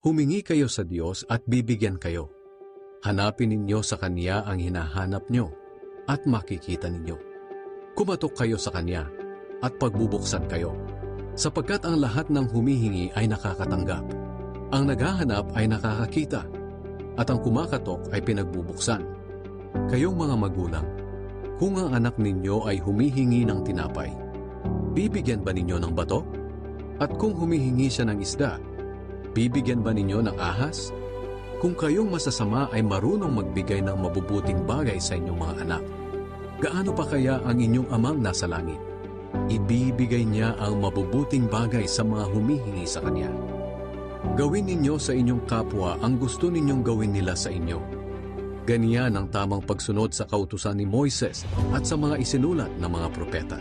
Humingi kayo sa Diyos at bibigyan kayo. Hanapin ninyo sa Kanya ang hinahanap nyo at makikita ninyo. Kumatok kayo sa Kanya at pagbubuksan kayo. Sapagkat ang lahat ng humihingi ay nakakatanggap. Ang naghahanap ay nakakakita. At ang kumakatok ay pinagbubuksan. Kayong mga magulang, kung ang anak ninyo ay humihingi ng tinapay, bibigyan ba ninyo ng bato? At kung humihingi siya ng isda, bibigyan ba ninyo ng ahas? Kung kayong masasama ay marunong magbigay ng mabubuting bagay sa inyong mga anak, gaano pa kaya ang inyong amang nasa langit? Ibibigay niya ang mabubuting bagay sa mga humihingi sa Kanya. Gawin ninyo sa inyong kapwa ang gusto ninyong gawin nila sa inyo. Ganyan ang tamang pagsunod sa kautusan ni Moises at sa mga isinulat ng mga propeta.